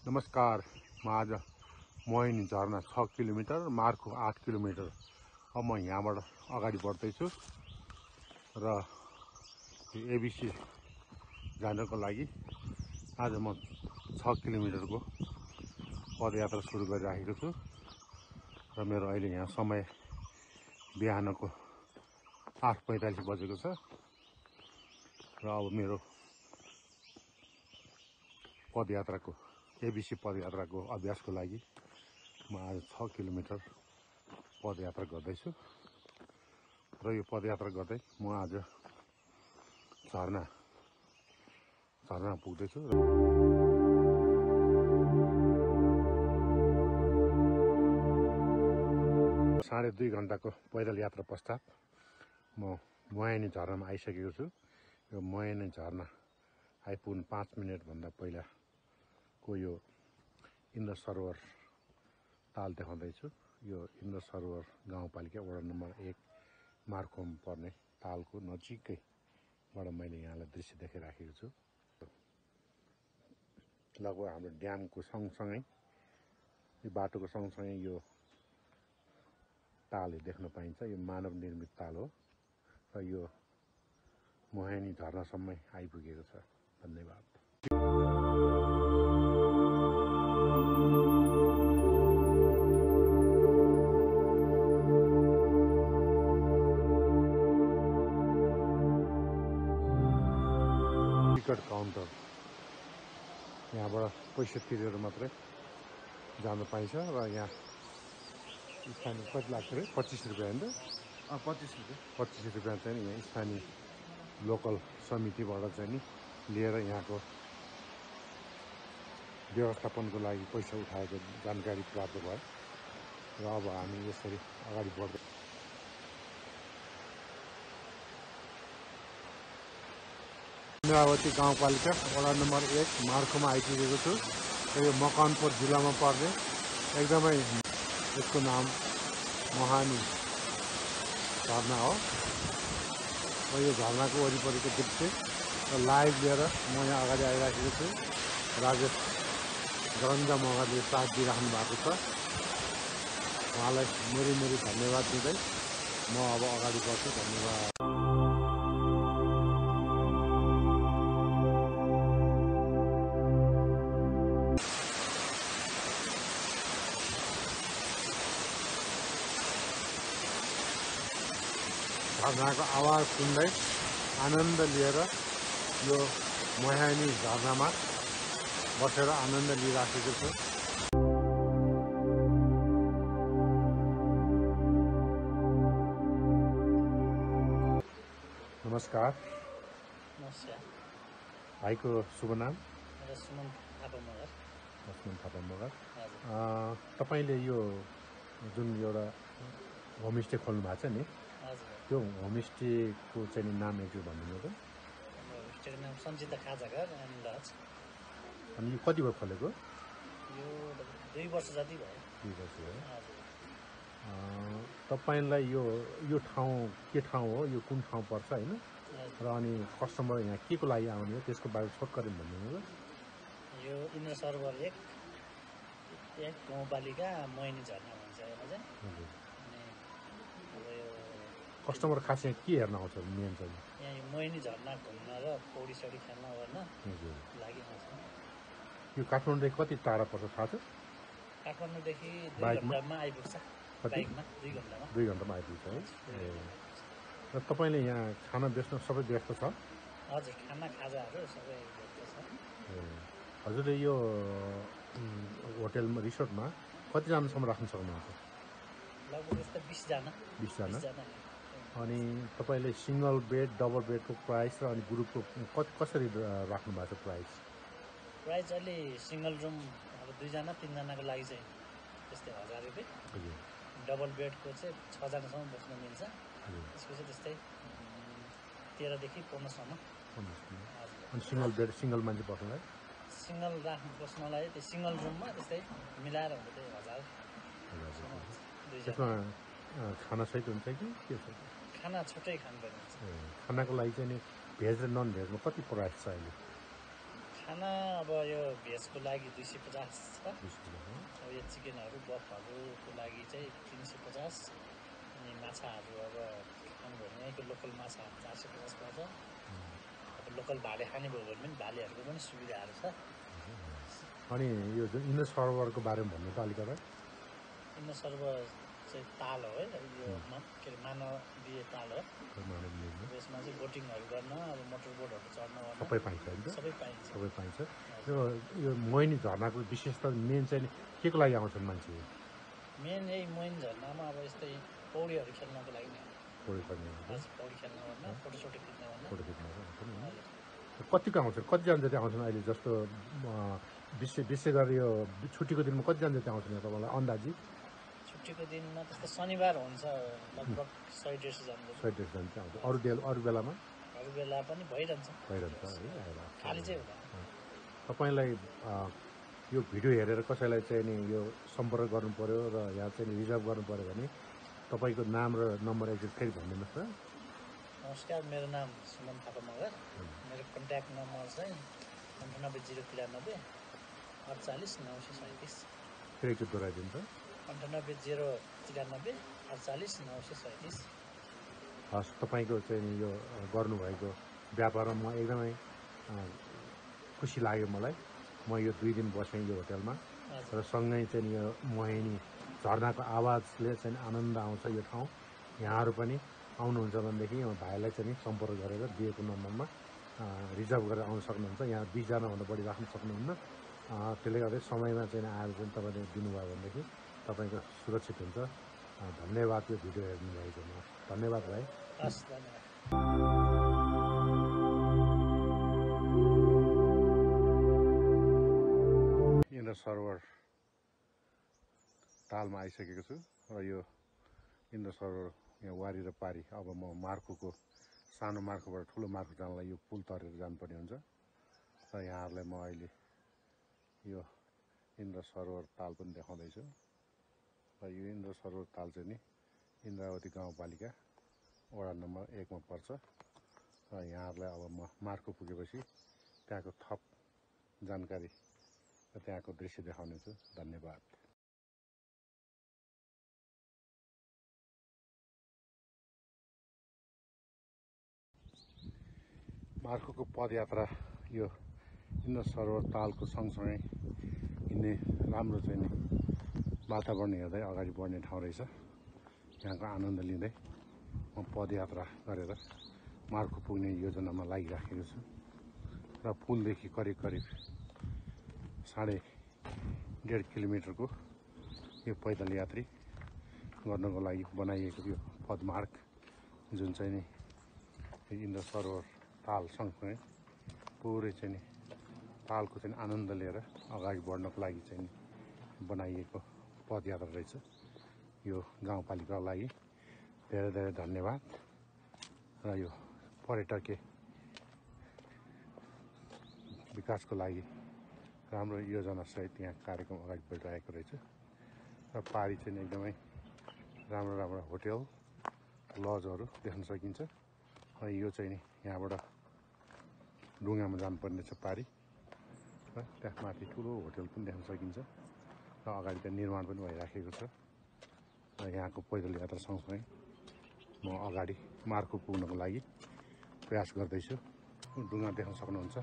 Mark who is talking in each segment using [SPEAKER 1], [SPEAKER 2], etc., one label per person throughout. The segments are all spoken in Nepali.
[SPEAKER 1] नमस्कार। म आज मोहिनी झरना 6 किलोमिटर, मार्खु 8 किलोमिटर। अब म यहाँबाट अगाडि बढ्दैछु र एबिसी जानको लागि आज म 6 किलोमिटरको पदयात्रा सुरु गरिराखेको छु र मेरो अहिले यहाँ समय बिहानको 8:45 बजेको छ र अब मेरो पदयात्राको एबिसी पदयात्राको अभ्यासको लागि म आज 6 किलोमिटर पदयात्रा गर्दैछु र यो पदयात्रा गर्दै म आज झरना पुग्दैछु। 2.5 घण्टाको पैदल यात्रा पश्चात म मोहिनी झरनामा आइसकेको छु। यो मोहिनी झरना आइपुग्नु 5 मिनट भन्दा पहिलाको यो इन्द्र सरोवर ताल देखाउँदैछु। यो इन्द्र सरोवर गाउँपालिका वडा नम्बर 1 मार्खुमा पर्ने तालको नजिकैबाट मैले यहाँलाई दृश्य देखाइराखेको छु। लगभग हाम्रो ड्यामको सँगसँगै यो बाटोको सँगसँगै यो तालहरू देख्न पाइन्छ। यो मानव निर्मित ताल हो र यो मोहिनी झरनासम्म आइपुगेको छ। धन्यवाद। टिकट काउन्टर, यहाँबाट पैसा तिरेर मात्रै जान पाइन्छ र यहाँ स्थानीय कति लाग्छ अरे 25 रुपियाँ होइन? 25 रुपियाँ चाहिँ यहाँ स्थानीय लोकल समितिबाट चाहिँ नि लिएर यहाँको व्यवस्थापनको लागि पैसा उठाएको जानकारी प्राप्त भयो र अब हामी यसरी अगाडि बढ्दै इन्द्रावती गाउँपालिका वडा नम्बर 1 मार्खुमा आइपुगेको छु र यो मकवानपुर जिल्लामा पर्ने एकदमै यसको नाम मोहिनी झरना हो र यो झरनाको वरिपरिको दृश्य र लाइभ लिएर म यहाँ अगाडि आइराखेको छु। राजेश गरन्जा मगरले साथ दिइराख्नु भएको छ। उहाँलाई मेरी धन्यवाद दिँदै म अब अगाडि बढ्छु। धन्यवाद। झरनाको आवाज सुन्दै आनन्द लिएर यो मोहिनी झरनामा बसेर आनन्द लिइराखेको छु। नमस्कार। भाइको शुभ नाम?
[SPEAKER 2] सुमन थापा मगर।
[SPEAKER 1] तपाईँले यो जुन एउटा होमस्टे खोल्नु भएको छ नि, त्यो होमस्टेको चाहिँ नाम एकचोटि भनिदिनु त।
[SPEAKER 2] होमस्टेको नाम सञ्चिता खाजा घर एन्ड लज।
[SPEAKER 1] अनि यो कति भयो खोलेको?
[SPEAKER 2] यो 2 वर्ष जति भयो।
[SPEAKER 1] 2 वर्ष भयो। तपाईँलाई यो ठाउँ के ठाउँ हो, यो कुन ठाउँ पर्छ होइन, र अनि कस्टमर यहाँ के को लागि आउने हो त्यसको बारेमा छोटकरी भनिदिनु त।
[SPEAKER 2] यो इन्द्र सरोवर 1 गाउँपालिका मोहिनी झरना भन्छ यसलाई चाहिँ। अनि अब यो
[SPEAKER 1] कस्टमर खास यहाँ के हेर्न आउँछ मेन चाहिँ?
[SPEAKER 2] यहाँ यो मोहिनी झरना घुम्न र पौडी सौडी खेल्न गर्न लागि आउँछ।
[SPEAKER 1] यो काठमाडौँदेखि कति टाढा पर्छ थाहा छ?
[SPEAKER 2] काठमाडौँदेखि 2 घन्टामा आइपुग्छ। बाइकमा 2 घन्टामा
[SPEAKER 1] आइपुग्छ है। र तपाईँले यहाँ खाना बेच्न सबै व्यस्त छ?
[SPEAKER 2] हजुर, खाना खाजाहरू सबै व्यस्त छ।
[SPEAKER 1] हजुरले यो होटेलमा रिसोर्टमा कतिजनासम्म राख्न सक्नुहुन्छ?
[SPEAKER 2] लगभग यस्तै 20 जना।
[SPEAKER 1] अनि तपाईँले सिङ्गल बेड डबल बेडको प्राइस र अनि ग्रुपको कसरी राख्नु भएको छ प्राइस?
[SPEAKER 2] अहिले सिङ्गल रुम अब 2 जना 3 जनाको लागि चाहिँ त्यस्तै 1000 रुपियाँ। डबल बेडको चाहिँ 6 जनासम्म बस्न मिल्छ। त्यसको चाहिँ त्यस्तै 13 देखि 15 सम्म।
[SPEAKER 1] अनि सिङ्गल बेड सिङ्गल मान्छे बस्नलाई?
[SPEAKER 2] सिङ्गल बस्नलाई त्यो सिङ्गल रुममा त्यस्तै मिलाएर हुन्छ त्यही 1000।
[SPEAKER 1] त्यसमा खाना सहित हुन्छ कि के छ?
[SPEAKER 2] खाना छुट्टै खानुपर्ने हुन्छ।
[SPEAKER 1] खानाको लागि चाहिँ नि भेज र नन भेजमा कति प्राइस छ अहिले?
[SPEAKER 2] खाना अब यो भेज भेजको लागि 250 छ। अब यो चिकनहरू बफहरूको लागि चाहिँ 350। अनि माछाहरू अब खानुभयो भने यहीँको लोकल माछाहरू 450 पर्छ। अब लोकल भाले खाने भयो भने पनि भालेहरूको पनि सुविधाहरू छ।
[SPEAKER 1] अनि यो जुन इन्डो सर्भरको बारेमा भन्नु त अलिकति।
[SPEAKER 2] इन्डो सर्भर चाहिँ ताल हो है, यो के अरे मानवीय ताल हो। यसमा चाहिँ बोटिङहरू गर्न, अब मोटर बोटहरू चढ्न
[SPEAKER 1] सबै पाइन्छ नि त?
[SPEAKER 2] सबै पाइन्छ।
[SPEAKER 1] सबै पाइन्छ। यो मोहिनी झरनाको विशेषता मेन चाहिँ के को लागि आउँछन् मान्छे?
[SPEAKER 2] मेन यही मोहिनी झरनामा अब यस्तै पौडीहरू खेल्नको लागि नै।
[SPEAKER 1] पौडी खेल्नु,
[SPEAKER 2] पौडी खेल्न भन्न, फोटोसोटो खिच्न भन्न।
[SPEAKER 1] फोटो खिच्न कतिको आउँछन्? कतिजना जति आउँछन् अहिले? जस्तो विशेष गरी यो छुट्टीको दिनमा कतिजना जति आउँछन् तपाईँलाई अन्दाजी?
[SPEAKER 2] छुट्टीको दिनमा त्यस्तो शनिबार हुन्छ लगभग 100-150 जना।
[SPEAKER 1] 100-150 जना चाहिँ आउँछ। अरू बेलामा?
[SPEAKER 2] अरू बेला पनि भइरहन्छ
[SPEAKER 1] है।
[SPEAKER 2] खाली चाहिँ हुँदैन।
[SPEAKER 1] तपाईँलाई यो भिडियो हेरेर कसैलाई चाहिँ नि यो सम्पर्क गर्नु पऱ्यो र यहाँ चाहिँ रिजर्भ गर्नु पऱ्यो भने तपाईँको नाम र नम्बर एकचोटि फेरि भनिदिनुहोस् त।
[SPEAKER 2] नमस्कार, मेरो नाम सुमन थापा मगर। मेरो कन्ट्याक्ट नम्बर चाहिँ 98093 48 937।
[SPEAKER 1] फेरि एकचोटि दोहोऱ्याइदिन्छ।
[SPEAKER 2] 98093 48 937।
[SPEAKER 1] हस्, तपाईँको चाहिँ नि यो गर्नुभएको व्यापारमा म एकदमै खुसी लाग्यो मलाई। म यो 2 दिन बसेँ यो होटलमा र सँगै चाहिँ यो मोहिनी झरनाको आवाजले चाहिँ आनन्द आउँछ यो ठाउँ। यहाँहरू पनि आउनुहुन्छ भनेदेखि भाइलाई चाहिँ सम्पर्क गरेर दिएको नम्बरमा रिजर्भ गरेर आउन सक्नुहुन्छ। यहाँ 20 जनाभन्दा बढी राख्न सक्नुहुन्न। त्यसले गर्दा समयमा चाहिँ आएर चाहिँ तपाईँले दिनुभयो भनेदेखि तपाईँको सुरक्षित हुन्छ। धन्यवाद यो भिडियो हेर्नु भएकोमा। धन्यवाद भाइ।
[SPEAKER 2] हस्, धन्यवाद।
[SPEAKER 1] इन्डो सर्भर तालमा आइसकेको छु र यो इन्डो सर्भर यहाँ वारी र पारी। अब म मार्कुको सानो मार्कुबाट ठुलो मार्कु जानलाई यो पुल तरेर जानुपर्ने हुन्छ र यहाँहरूलाई म अहिले यो इन्डो सर्भर ताल पनि देखाउँदैछु। र यो इन्डो सर्भर ताल चाहिँ नि इन्द्रावती गाउँपालिका वडा नम्बर 1 मा पर्छ। र यहाँहरूलाई अब म मार्कु पुगेपछि त्यहाँको थप जानकारी र त्यहाँको दृश्य देखाउनेछु। धन्यवाद। मार्कुको पदयात्रा यो इन्डो सर्भर तालको सँगसँगै हिँड्ने राम्रो चाहिँ नि वातावरण हेर्दै अगाडि बढ्ने ठाउँ रहेछ। यहाँको आनन्द लिँदै म पदयात्रा गरेर मार्कु पुग्ने योजनामा लागिराखेको छु। र पुलदेखि करिब 1.5 किलोमिटरको यो पैदल यात्री गर्नको लागि बनाइएको यो पदमार्ग जुन चाहिँ नि इन्डो सर्भर ताल सँगसँगै पुरै चाहिँ नि तालको चाहिँ आनन्द लिएर अगाडि बढ्नको लागि चाहिँ बनाइएको पदयात्रा रहेछ। यो गाउँपालिकाको लागि धेरै धेरै धन्यवाद। र यो पर्यटकीय विकासको लागि राम्रो योजनासहित यहाँ कार्यक्रम अगाडि बढिरहेको रहेछ। र पारी चाहिँ एकदमै राम्रो होटेल लजहरू देख्न सकिन्छ। र यो चाहिँ नि यहाँबाट डुङ्गामा जानुपर्ने छ पारी र त्यहाँ माथि ठुलो होटेल पनि देख्न सकिन्छ। र अगाडि त्यहाँ निर्माण पनि भइराखेको छ। र यहाँको पैदल यात्रा सँगसँगै म अगाडि मार्कु पुग्नको लागि प्रयास गर्दैछु। डुङ्गा देख्न सक्नुहुन्छ।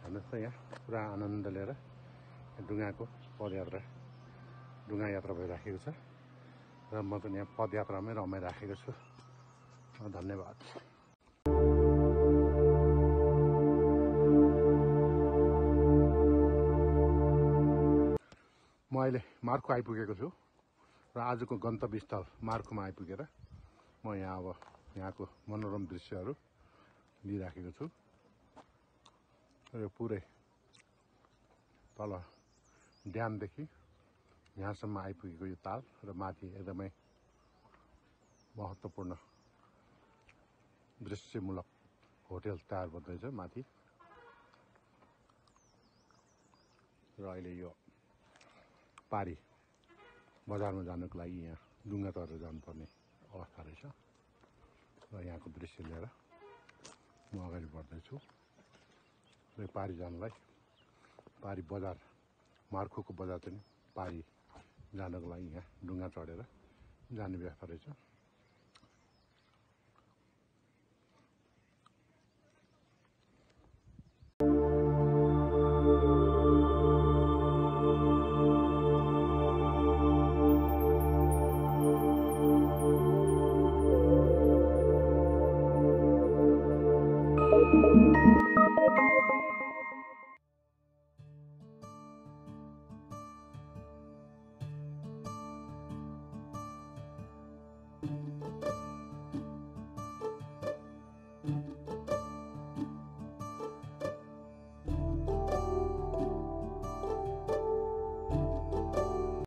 [SPEAKER 1] हेर्नुहोस् त यहाँ पुरा आनन्द लिएर डुङ्गाको पदयात्रा डुङ्गा यात्रा भइराखेको छ र म चाहिँ यहाँ पदयात्रामै रमाइराखेको छु। धन्यवाद। म अहिले मार्कु आइपुगेको छु र आजको गन्तव्य स्थल मार्कुमा आइपुगेर म यहाँ अब यहाँको मनोरम दृश्यहरू लिइराखेको छु। र यो पुरै तल ड्यामदेखि यहाँसम्म आइपुगेको यो ताल र माथि एकदमै महत्त्वपूर्ण दृश्यमूलक होटेल तयार बन्दैछ माथि। र अहिले यो पारी बजारमा जानको लागि यहाँ डुङ्गा तरेर जानुपर्ने अवस्था रहेछ। र यहाँको दृश्य लिएर म अगाडि बढ्दैछु। र पारी जानलाई पारी बजार मार्खोको बजार चाहिँ पारी जानको लागि यहाँ डुङ्गा चढेर जाने व्यवस्था रहेछ।